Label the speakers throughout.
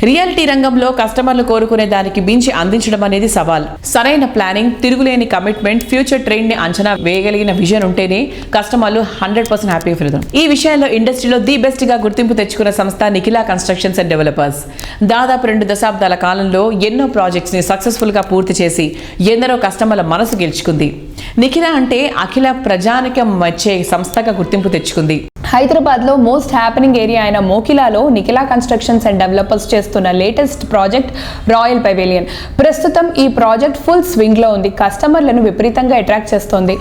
Speaker 1: Reality రంగంలో కస్టమర్లు కోరుకునే దానికి మించి అందించడం అనేది సవాల్. సరైన ప్లానింగ్, తిరుగులేని కమిట్మెంట్, ఫ్యూచర్ ట్రెండ్ ని అంచనా వేయగలిగిన విజన్ ఉంటేనే కస్టమర్లు 100% హ్యాపీగా ఫీల్ అవుతారు. ఈ విషయంలో ఇండస్ట్రీలో ది బెస్ట్ గా గుర్తింపు తెచ్చుకున్న సంస్థ నిఖిలా కన్స్ట్రక్షన్స్ అండ్ డెవలపర్స్. దాదాపు 2 దశాబ్దాల కాలంలో ఎన్నో ప్రాజెక్ట్స్ ని సక్సెస్ఫుల్ గా పూర్తి చేసి ఎందరో కస్టమర్ల మనసు గెలుచుకుంది. నిఖిలా అంటే అఖిల ప్రజానికం వచ్చే సంస్థగా గుర్తింపు తెచ్చుకుంది.
Speaker 2: హైదరాబాద్ లో మోస్ట్ హ్యాపెనింగ్ ఏరియా అయిన మోకిలాలో నిఖిలా కన్స్ట్రక్షన్స్ అండ్ డెవలపర్స్ చేస్తున్న లేటెస్ట్ ప్రాజెక్ట్ రాయల్ పెవిలియన్. ప్రస్తుతం ఈ ప్రాజెక్ట్ ఫుల్ స్వింగ్ లో ఉంది. కస్టమర్లను విపరీతంగా అట్రాక్ట్ చేస్తోంది.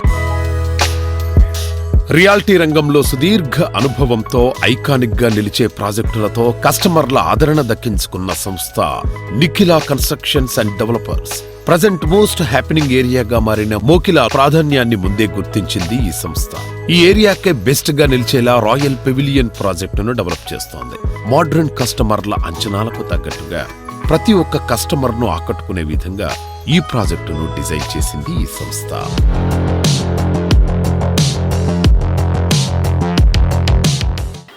Speaker 3: రియాలిటీ రంగంలో సుదీర్ఘ అనుభవంతో ఐకానిక్ గా నిలిచే ప్రాజెక్టులతో కస్టమర్ల ఆదరణ దక్కించుకున్న సంస్థ Nikhila constructions and developers. Present most happening ఏరియాగా మారిన మోకిలా ప్రాధాన్యాన్ని ముందే గుర్తించింది ఈ సంస్థ. ఈ ఏరియాకే బెస్ట్ గా నిలిచేలా రాయల్ పెవిలియన్ ప్రాజెక్టును డెవలప్ చేస్తోంది. మోడర్న్ కస్టమర్ల అంచనాలకు తగ్గట్టుగా ప్రతి ఒక్క కస్టమర్ను ఆకట్టుకునే విధంగా ఈ ప్రాజెక్టును డిజైన్ చేసింది ఈ సంస్థ.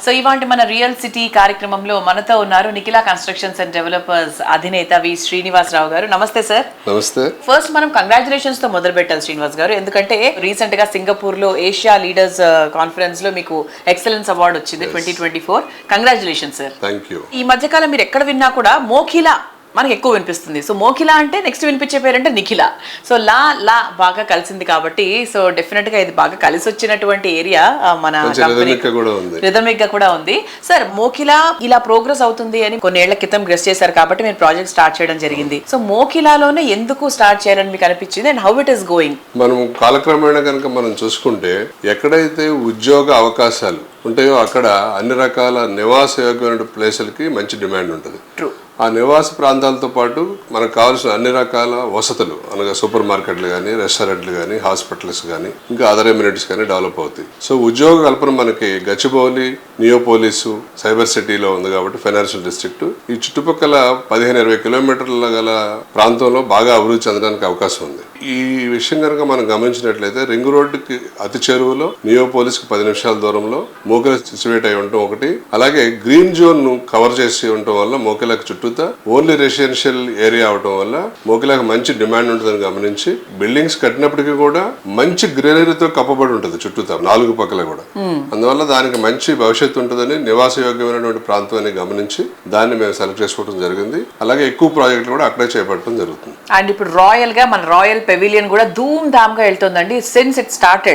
Speaker 1: సో ఇవాంటి మన రియల్ సిటీ కార్యక్రమంలో మనతో ఉన్నారు నిఖిలా కన్స్ట్రక్షన్స్ అండ్ డెవలపర్స్ అధినేత వి శ్రీనివాసరావు గారు. నమస్తే సార్.
Speaker 4: నమస్తే.
Speaker 1: ఫస్ట్ మనం కంగ్రాచులేషన్స్ తో మొదలు పెట్టాలి శ్రీనివాస్ గారు. ఎందుకంటే రీసెంట్ గా సింగపూర్ లో ఏషియా లీడర్స్ కాన్ఫరెన్స్ లో మీకు ఎక్సలెన్స్ అవార్డు వచ్చింది 2024. Congratulations sir.
Speaker 4: Thank you.
Speaker 1: ఈ మధ్యకాలం మీరు ఎక్కడ విన్నా కూడా మోకిలా మనకి ఎక్కువ వినిపిస్తుంది. సో మోకిలా అంటే నెక్స్ట్ వినిపించే పేరంటే నిఖిలా. సో లా బాగా కలిసింది కాబట్టి సో డెఫినెట్ గా ఇది బాగా కలిసి వచ్చినటువంటి ఏరియా మన రిథమిక్ గా కూడా ఉంది. సార్ మోకిలా ఇలా ప్రోగ్రెస్ అవుతుంది అని కొన్నేళ్ల క్రితం గెస్ చేశారు కాబట్టి మీరు ప్రాజెక్ట్ స్టార్ట్ చేయడం జరిగింది. సో మోకిలాలోనే ఎందుకు స్టార్ట్ చేయాలని మీకు అనిపించింది and how it is going?
Speaker 4: మనం కాలక్రమేణా కనుక మనం చూసుకుంటే ఎక్కడైతే ఉద్యోగ అవకాశాలు ఉంటాయో అక్కడ అన్ని రకాల నివాస యోగ్యమైన ప్లేసులకి మంచి డిమాండ్ ఉంటుంది. ఆ నివాస ప్రాంతాలతో పాటు మనకు కావాల్సిన అన్ని రకాల వసతులు అనగా సూపర్ మార్కెట్లు కానీ, రెస్టారెంట్లు కానీ, హాస్పిటల్స్ కానీ, ఇంకా అదర్ ఎమ్యూనిటీస్ కానీ డెవలప్ అవుతాయి. సో ఉద్యోగ కల్పన మనకి గచ్చిబౌలి, నియోపోలిసు, సైబర్ సిటీలో ఉంది కాబట్టి ఫైనాన్షియల్ డిస్ట్రిక్ట్ ఈ చుట్టుపక్కల 15-20 కిలోమీటర్ల గల ప్రాంతంలో బాగా అభివృద్ధి చెందడానికి అవకాశం ఉంది. ఈ విషయం కనుక మనం గమనించినట్లయితే రింగ్ రోడ్డుకి అతి చేరువలో, నియోపోలిస్ కి 10 నిమిషాల దూరంలో మోకిలా సిచ్యువేట్ అయి ఉండటం ఒకటి. అలాగే గ్రీన్ జోన్ ను కవర్ చేసి ఉండటం వల్ల మోకిలాకి చుట్టూతా ఓన్లీ రెసిడెన్షియల్ ఏరియా అవటం వల్ల మోకిలాకి మంచి డిమాండ్ ఉంటుందని గమనించి బిల్డింగ్స్ కట్టినప్పటికీ కూడా మంచి గ్రీనరీతో కప్పబడి ఉంటుంది చుట్టూతా 4 పక్కల కూడా. అందువల్ల దానికి మంచి భవిష్యత్తు ఉంటుందని నివాస యోగ్యమైనటువంటి ప్రాంతం అని గమనించి దాన్ని మేము సెలెక్ట్ చేసుకోవడం జరిగింది. అలాగే ఎక్కువ ప్రాజెక్టులు కూడా అక్కడే చేపట్టడం జరుగుతుంది.
Speaker 1: అండ్ ఇప్పుడు రాయల్ గా మన రాయల్ పెవిలియన్ కూడా ధూమ్ ధామ్ గా వెళ్తుందండి. సిన్స్ ఇట్ స్టార్ట్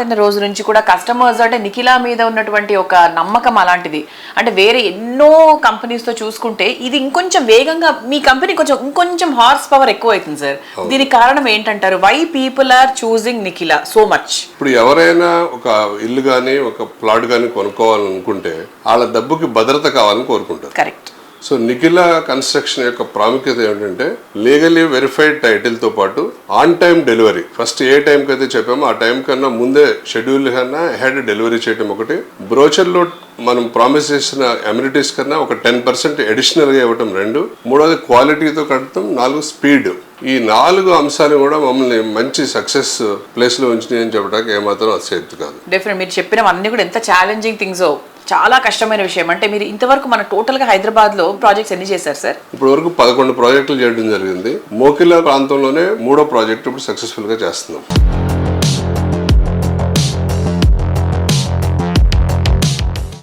Speaker 1: అయిన రోజు నుంచి కూడా కస్టమర్స్ అంటే నిఖిలా మీద ఉన్నటువంటి ఒక నమ్మకం అలాంటిది. అంటే వేరే ఎన్నో కంపెనీస్ తో చూసుకుంటే ఇది ఇంకొంచెం వేగంగా మీ కంపెనీ ఇంకొంచెం హార్స్ పవర్ ఎక్కువ అవుతుంది సార్. దీనికి కారణం ఏంటంటారు? వై పీపుల్ ఆర్ చూసింగ్ నిఖిలా సో మచ్?
Speaker 4: ఇప్పుడు ఎవరైనా ఒక ఇల్లు గానీ ఒక ప్లాట్ గానీ కొనుక్కోవాలనుకుంటే వాళ్ళ డబ్బుకి భద్రత కావాలని కోరుకుంటారు.
Speaker 1: కరెక్ట్.
Speaker 4: సో నిఖిలా కన్స్ట్రక్షన్ యొక్క ప్రాముఖ్యత ఏమిటంటే లీగలీ వెరిఫైడ్ టైటిల్ తో పాటు ఆన్ టైం డెలివరీ. ఫస్ట్ ఏ టైంకి అయితే చెప్పామో ఆ టైం కన్నా ముందే షెడ్యూల్ కన్నా హెడ్ డెలివరీ చేయడం ఒకటి. బ్రోచర్ లో మనం ప్రామిస్ చేసిన అమ్యూనిటీస్ కన్నా ఒక 10% అడిషనల్ గా ఇవ్వటం 2. మూడోది క్వాలిటీతో కట్టడం. 4 స్పీడ్. ఈ 4 అంశాలు కూడా మమ్మల్ని మంచి సక్సెస్ ప్లేస్ లో ఉంచినాయని చెప్పడానికి ఏమాత్రం అతిశయోక్తి కాదు.
Speaker 1: డెఫినెట్ మీరు చెప్పిన అన్ని కూడా ఎంత ఛాలెంజింగ్ థింగ్స్, చాలా కష్టమైన విషయం. అంటే మీరు ఇంతవరకు మన టోటల్ గా హైదరాబాద్ లో ప్రాజెక్ట్స్ ఎన్ని చేశారు సార్?
Speaker 4: ఇప్పటి వరకు 11 ప్రాజెక్టులు చేయడం జరిగింది. మోకిలా ప్రాంతంలోనే 3వ ప్రాజెక్ట్ ఇప్పుడు సక్సెస్ఫుల్ గా చేస్తున్నాం.